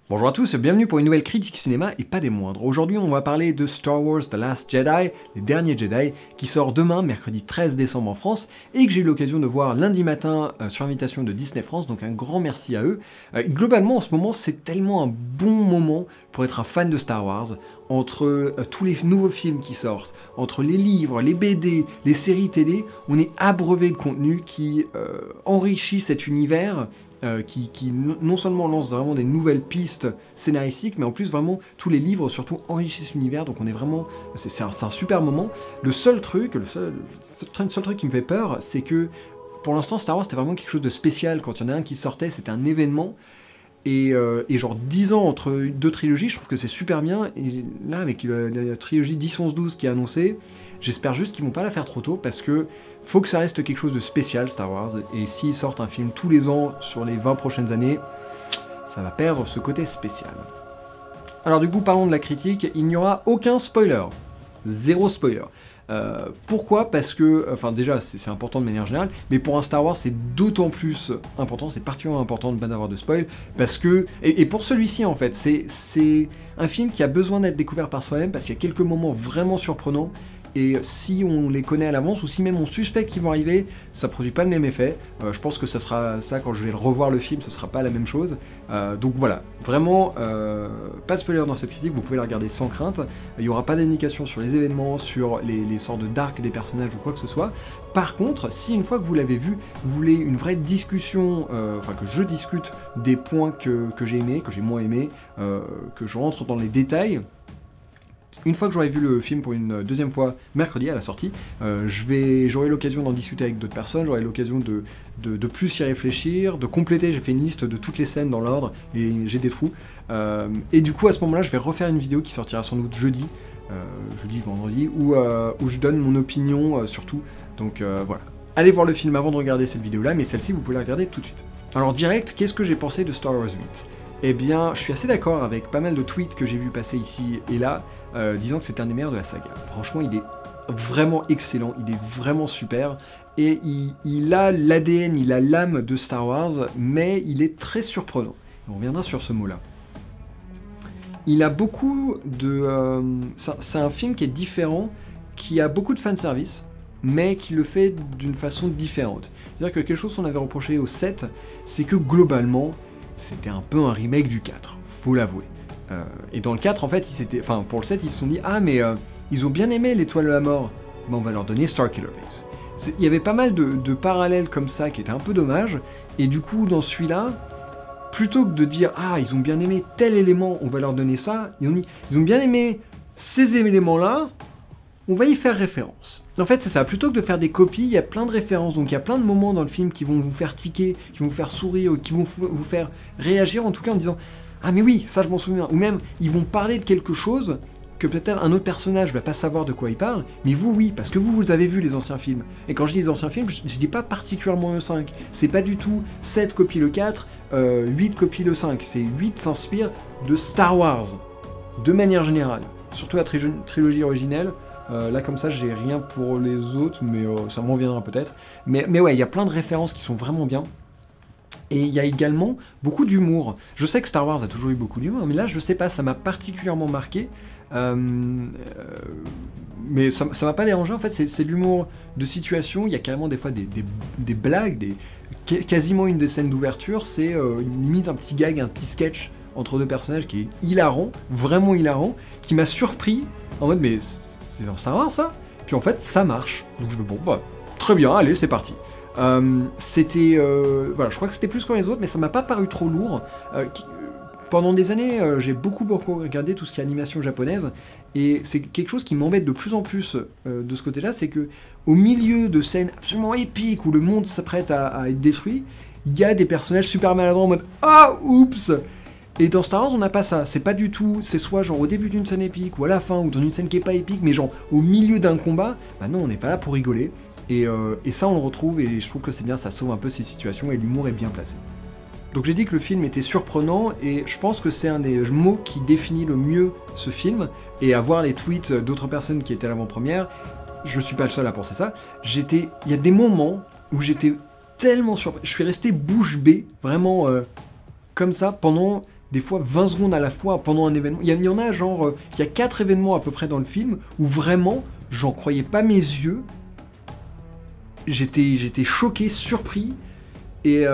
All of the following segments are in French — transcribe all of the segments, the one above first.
Bonjour à tous, bienvenue pour une nouvelle critique cinéma et pas des moindres. Aujourd'hui on va parler de Star Wars The Last Jedi, les derniers Jedi, qui sort demain, mercredi 13 décembre en France, et que j'ai eu l'occasion de voir lundi matin sur invitation de Disney France, donc un grand merci à eux. Globalement en ce moment c'est tellement un bon moment pour être un fan de Star Wars, entre tous les nouveaux films qui sortent, entre les livres, les BD, les séries télé, on est abreuvé de contenu qui enrichit cet univers, qui non seulement lance vraiment des nouvelles pistes scénaristiques, mais en plus vraiment tous les livres surtout enrichissent l'univers, donc on est vraiment, c'est un super moment. Le seul truc qui me fait peur, c'est que pour l'instant Star Wars c'était vraiment quelque chose de spécial. Quand il y en a un qui sortait, c'était un événement. Et genre 10 ans entre deux trilogies, je trouve que c'est super bien. Et là, avec la trilogie 10, 11, 12 qui est annoncée, j'espère juste qu'ils vont pas la faire trop tôt, parce que faut que ça reste quelque chose de spécial, Star Wars. Et s'ils sortent un film tous les ans sur les 20 prochaines années, ça va perdre ce côté spécial. Alors du coup, parlons de la critique. Il n'y aura aucun spoiler. Zéro spoiler. Pourquoi? Parce que, enfin déjà c'est important de manière générale, mais pour un Star Wars c'est d'autant plus important, c'est particulièrement important de ne pas avoir de spoil, parce que, et pour celui-ci en fait, c'est un film qui a besoin d'être découvert par soi-même, parce qu'il y a quelques moments vraiment surprenants, et si on les connaît à l'avance, ou si même on suspecte qu'ils vont arriver, ça produit pas le même effet. Je pense que ça sera ça quand je vais revoir le film, ce sera pas la même chose. Donc voilà, vraiment, pas de spoiler dans cette critique, vous pouvez la regarder sans crainte. Il n'y aura pas d'indication sur les événements, sur les sortes d'arcs des personnages ou quoi que ce soit. Par contre, si une fois que vous l'avez vu, vous voulez une vraie discussion, enfin que je discute des points que j'ai aimés, que j'ai moins aimés, que je rentre dans les détails, une fois que j'aurai vu le film pour une deuxième fois mercredi à la sortie, j'aurai l'occasion d'en discuter avec d'autres personnes, j'aurai l'occasion de plus y réfléchir, de compléter. J'ai fait une liste de toutes les scènes dans l'ordre et j'ai des trous. Et du coup à ce moment-là je vais refaire une vidéo qui sortira sans doute jeudi, vendredi, où je donne mon opinion sur tout. Donc voilà. Allez voir le film avant de regarder cette vidéo-là, mais celle-ci vous pouvez la regarder tout de suite. Alors direct, qu'est-ce que j'ai pensé de Star Wars 8 ? Eh bien, je suis assez d'accord avec pas mal de tweets que j'ai vu passer ici et là, disant que c'était un des meilleurs de la saga. Franchement, il est vraiment excellent, il est vraiment super, et il a l'ADN, il a l'âme de Star Wars, mais il est très surprenant. On reviendra sur ce mot-là. Il a beaucoup de... c'est un film qui est différent, qui a beaucoup de fanservice, mais qui le fait d'une façon différente. C'est-à-dire que quelque chose qu'on avait reproché au 7, c'est que globalement, c'était un peu un remake du 4, faut l'avouer. Et dans le 4, en fait, pour le 7, ils se sont dit « Ah, mais ils ont bien aimé l'Étoile de la Mort, on va leur donner Starkiller Base ». Il y avait pas mal de parallèles comme ça qui étaient un peu dommages, et du coup, dans celui-là, plutôt que de dire « Ah, ils ont bien aimé tel élément, on va leur donner ça », ils ont dit « Ils ont bien aimé ces éléments-là, on va y faire référence ». En fait, c'est ça, plutôt que de faire des copies, il y a plein de références, donc il y a plein de moments dans le film qui vont vous faire tiquer, qui vont vous faire sourire, qui vont vous faire réagir, en tout cas en disant « Ah mais oui, ça je m'en souviens », ou même ils vont parler de quelque chose que peut-être un autre personnage va pas savoir de quoi il parle, mais vous oui, parce que vous avez vu les anciens films. Et quand je dis les anciens films, je dis pas particulièrement le 5, c'est pas du tout 7 copie le 4, 8 copie le 5, c'est 8 s'inspire de Star Wars, de manière générale, surtout la trilogie originelle. Là comme ça j'ai rien pour les autres, mais ça m'en viendra peut-être. Mais ouais, il y a plein de références qui sont vraiment bien. Et il y a également beaucoup d'humour. Je sais que Star Wars a toujours eu beaucoup d'humour, mais là je sais pas, ça m'a particulièrement marqué. Mais ça m'a pas dérangé, en fait, c'est de l'humour de situation. Il y a carrément des fois des blagues, quasiment une des scènes d'ouverture, c'est limite un petit gag, un petit sketch entre deux personnages qui est hilarant, vraiment hilarant, qui m'a surpris, en mode mais c'est dans Star Wars ça? Puis en fait ça marche, donc je me bon bah très bien, allez c'est parti. C'était voilà, je crois que c'était plus que les autres, mais ça m'a pas paru trop lourd. Pendant des années, j'ai beaucoup regardé tout ce qui est animation japonaise, et c'est quelque chose qui m'embête de plus en plus de ce côté-là, c'est que au milieu de scènes absolument épiques où le monde s'apprête à être détruit, il y a des personnages super maladroits en mode ah oups. Et dans Star Wars, on n'a pas ça, c'est pas du tout, c'est soit genre au début d'une scène épique, ou à la fin, ou dans une scène qui est pas épique, mais genre au milieu d'un combat, bah non, on n'est pas là pour rigoler, et ça on le retrouve, et je trouve que c'est bien, ça sauve un peu ces situations, et l'humour est bien placé. Donc j'ai dit que le film était surprenant, et je pense que c'est un des mots qui définit le mieux ce film, et à voir les tweets d'autres personnes qui étaient à l'avant-première, je suis pas le seul à penser ça, il y a des moments où j'étais tellement surpris, je suis resté bouche bée, vraiment comme ça, pendant des fois 20 secondes à la fois pendant un événement. Il y en a genre, il y a 4 événements à peu près dans le film où vraiment, j'en croyais pas mes yeux. J'étais choqué, surpris, et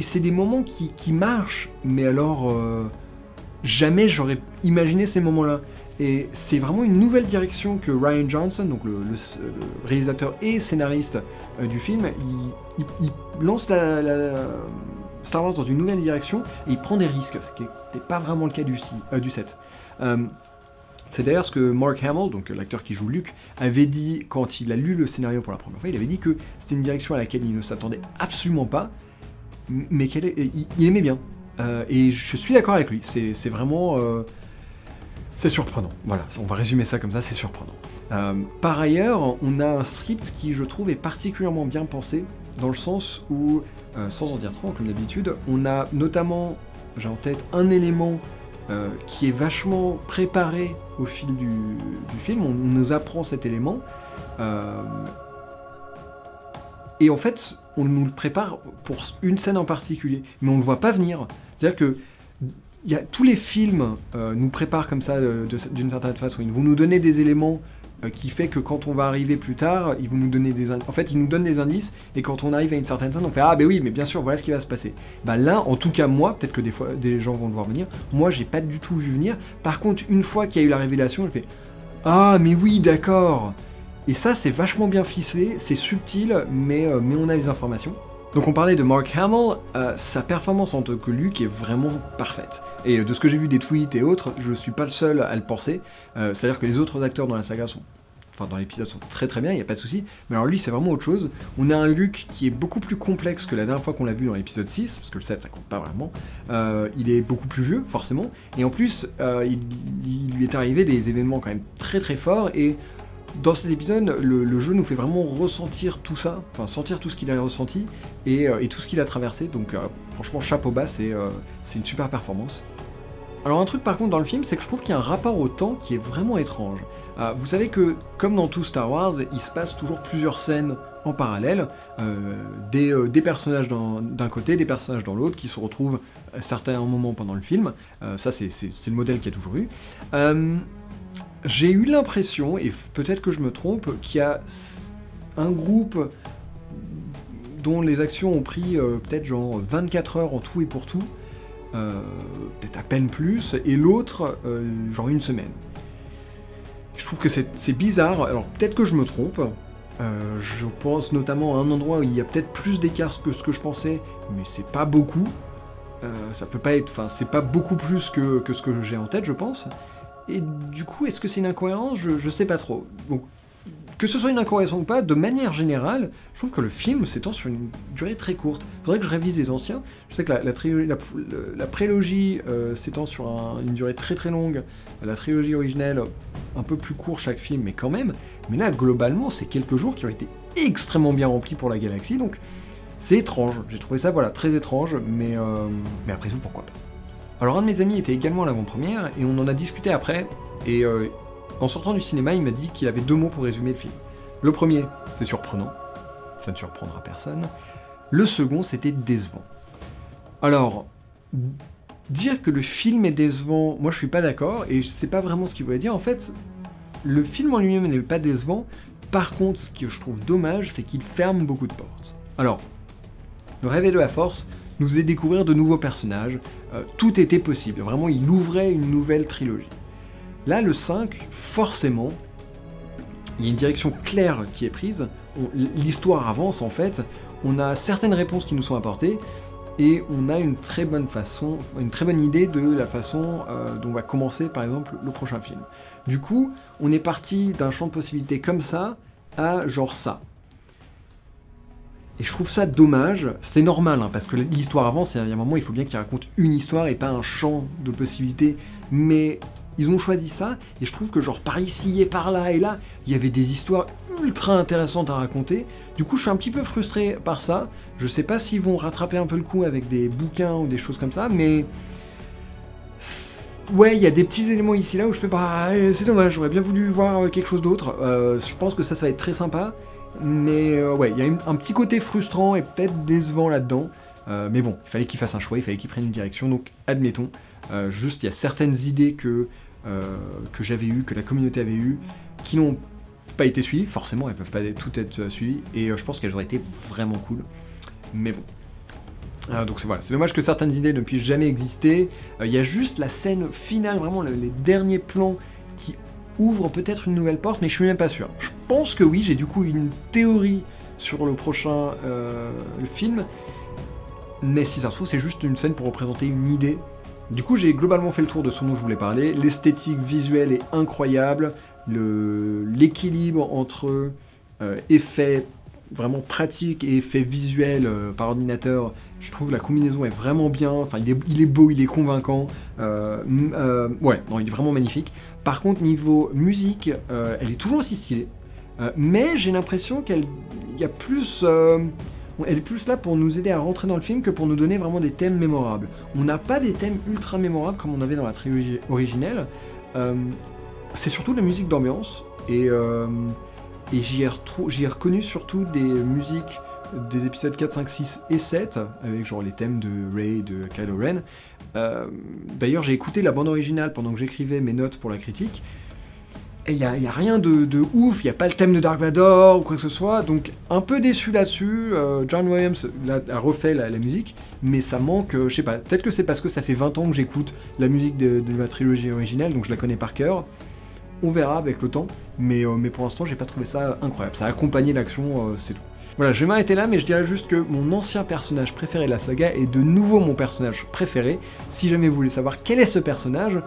c'est des moments qui marchent, mais alors jamais j'aurais imaginé ces moments-là. Et c'est vraiment une nouvelle direction que Rian Johnson, donc le réalisateur et scénariste du film, il lance Star Wars dans une nouvelle direction et il prend des risques, ce qui n'était pas vraiment le cas du set. C'est d'ailleurs ce que Mark Hamill, donc l'acteur qui joue Luke, avait dit quand il a lu le scénario pour la première fois. Il avait dit que c'était une direction à laquelle il ne s'attendait absolument pas, mais il aimait bien. Et je suis d'accord avec lui, c'est vraiment... c'est surprenant, voilà, on va résumer ça comme ça, c'est surprenant. Par ailleurs, on a un script qui, je trouve, est particulièrement bien pensé, dans le sens où, sans en dire trop, comme d'habitude, on a notamment, j'ai en tête, un élément qui est vachement préparé au fil du film, on nous apprend cet élément, et en fait, on nous le prépare pour une scène en particulier, mais on ne le voit pas venir. C'est-à-dire que tous les films nous préparent comme ça d'une certaine façon. Ils vont nous donner des éléments qui fait que quand on va arriver plus tard, ils vont nous donner des indices. En fait, ils nous donnent des indices et quand on arrive à une certaine scène, on fait ah ben oui, mais bien sûr, voilà ce qui va se passer. Bah là, en tout cas moi, peut-être que des fois des gens vont le voir venir. Moi, j'ai pas du tout vu venir. Par contre, une fois qu'il y a eu la révélation, je fais ah mais oui, d'accord. Et ça, c'est vachement bien ficelé, c'est subtil, mais on a les informations. Donc on parlait de Mark Hamill, sa performance en tant que Luke est vraiment parfaite. Et de ce que j'ai vu des tweets et autres, je suis pas le seul à le penser. C'est-à-dire que les autres acteurs dans la saga dans l'épisode sont très très bien, il n'y a pas de souci. Mais alors lui, c'est vraiment autre chose. On a un Luke qui est beaucoup plus complexe que la dernière fois qu'on l'a vu dans l'épisode 6, parce que le 7 ça compte pas vraiment. Il est beaucoup plus vieux, forcément. Et en plus, il lui est arrivé des événements quand même très très forts, et dans cet épisode, le jeu nous fait vraiment ressentir tout ça, enfin sentir tout ce qu'il a ressenti et tout ce qu'il a traversé, donc franchement chapeau bas, c'est une super performance. Alors un truc par contre dans le film, c'est que je trouve qu'il y a un rapport au temps qui est vraiment étrange. Vous savez que, comme dans tout Star Wars, il se passe toujours plusieurs scènes en parallèle, des personnages d'un côté, des personnages dans l'autre, qui se retrouvent à certains moments pendant le film. Ça c'est le modèle qu'il y a toujours eu. J'ai eu l'impression, et peut-être que je me trompe, qu'il y a un groupe dont les actions ont pris peut-être genre 24 heures en tout et pour tout, peut-être à peine plus, et l'autre genre une semaine. Je trouve que c'est bizarre, alors peut-être que je me trompe, je pense notamment à un endroit où il y a peut-être plus d'écart que ce que je pensais, mais c'est pas beaucoup, ça peut pas être, enfin c'est pas beaucoup plus que ce que j'ai en tête je pense. Et du coup, est-ce que c'est une incohérence? Je sais pas trop. Donc, que ce soit une incohérence ou pas, de manière générale, je trouve que le film s'étend sur une durée très courte. Il faudrait que je révise les anciens. Je sais que la prélogie s'étend sur une durée très très longue. La trilogie originelle, un peu plus court chaque film, mais quand même. Mais là, globalement, c'est quelques jours qui ont été extrêmement bien remplis pour la galaxie. Donc, c'est étrange. J'ai trouvé ça, voilà, très étrange. Mais après tout, pourquoi pas. Alors un de mes amis était également à l'avant-première, et on en a discuté après, et en sortant du cinéma, il m'a dit qu'il avait 2 mots pour résumer le film. Le premier, c'est surprenant, ça ne surprendra personne. Le second, c'était décevant. Alors, dire que le film est décevant, moi je suis pas d'accord, et c'est pas vraiment ce qu'il voulait dire. En fait, le film en lui-même n'est pas décevant, par contre, ce que je trouve dommage, c'est qu'il ferme beaucoup de portes. Alors, le réveil de la Force nous faisait découvrir de nouveaux personnages, tout était possible, vraiment il ouvrait une nouvelle trilogie. Là le 5, forcément, il y a une direction claire qui est prise, l'histoire avance en fait, on a certaines réponses qui nous sont apportées, et on a une très bonne idée de la façon dont va commencer par exemple le prochain film. Du coup, on est parti d'un champ de possibilités comme ça, à genre ça. Et je trouve ça dommage, c'est normal, hein, parce que l'histoire avance, il y a un moment, il faut bien qu'ils racontent une histoire et pas un champ de possibilités, mais ils ont choisi ça, et je trouve que genre par ici et par là et là, il y avait des histoires ultra intéressantes à raconter. Du coup, je suis un petit peu frustré par ça, je sais pas s'ils vont rattraper un peu le coup avec des bouquins ou des choses comme ça, mais... ouais, il y a des petits éléments ici là où je fais bah c'est dommage, j'aurais bien voulu voir quelque chose d'autre, je pense que ça va être très sympa. Mais ouais, il y a un petit côté frustrant et peut-être décevant là-dedans. mais bon, il fallait qu'il fasse un choix, il fallait qu'il prenne une direction, donc admettons. Juste, il y a certaines idées que j'avais eues, que la communauté avait eues, qui n'ont pas été suivies. Forcément, elles peuvent pas toutes être suivies, et je pense qu'elles auraient été vraiment cool. Mais bon. Donc voilà, c'est dommage que certaines idées ne puissent jamais exister. Il y a juste la scène finale, vraiment les derniers plans qui ouvrent peut-être une nouvelle porte, mais je suis même pas sûr. Je pense que oui, j'ai du coup une théorie sur le prochain film, mais si ça se trouve, c'est juste une scène pour représenter une idée. Du coup, j'ai globalement fait le tour de ce dont je voulais parler. L'esthétique visuelle est incroyable, l'équilibre entre effets vraiment pratiques et effets visuels par ordinateur, je trouve la combinaison est vraiment bien, enfin il est beau, il est convaincant, ouais, non, il est vraiment magnifique. Par contre, niveau musique, elle est toujours aussi stylée, mais j'ai l'impression elle est plus là pour nous aider à rentrer dans le film que pour nous donner vraiment des thèmes mémorables. On n'a pas des thèmes ultra mémorables comme on avait dans la trilogie originelle, c'est surtout de la musique d'ambiance, et j'y ai reconnu surtout des musiques des épisodes 4, 5, 6 et 7, avec genre les thèmes de Rey, de Kylo Ren. D'ailleurs, j'ai écouté la bande originale pendant que j'écrivais mes notes pour la critique, et il n'y a rien de ouf, il n'y a pas le thème de Dark Vador ou quoi que ce soit, donc un peu déçu là-dessus. John Williams a refait la musique, mais ça manque, je sais pas, peut-être que c'est parce que ça fait 20 ans que j'écoute la musique de la trilogie originelle, donc je la connais par cœur. On verra avec le temps, mais pour l'instant j'ai pas trouvé ça incroyable, ça a accompagné l'action, c'est tout. Voilà, je vais m'arrêter là, mais je dirais juste que mon ancien personnage préféré de la saga est de nouveau mon personnage préféré. Si jamais vous voulez savoir quel est ce personnage,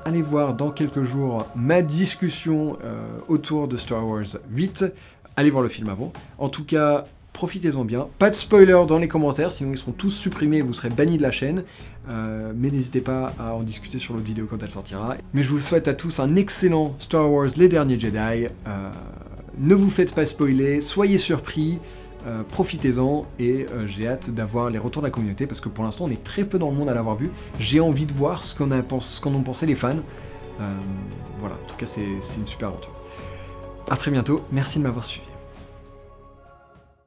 allez voir dans quelques jours ma discussion autour de Star Wars 8. Allez voir le film avant. En tout cas, profitez-en bien. Pas de spoilers dans les commentaires, sinon ils seront tous supprimés et vous serez bannis de la chaîne. Mais n'hésitez pas à en discuter sur l'autre vidéo quand elle sortira. Mais je vous souhaite à tous un excellent Star Wars Les Derniers Jedi. Ne vous faites pas spoiler, soyez surpris, profitez-en, et j'ai hâte d'avoir les retours de la communauté, parce que pour l'instant on est très peu dans le monde à l'avoir vu. J'ai envie de voir ce qu'en ont pensé les fans. Voilà, en tout cas c'est une super aventure. A très bientôt, merci de m'avoir suivi.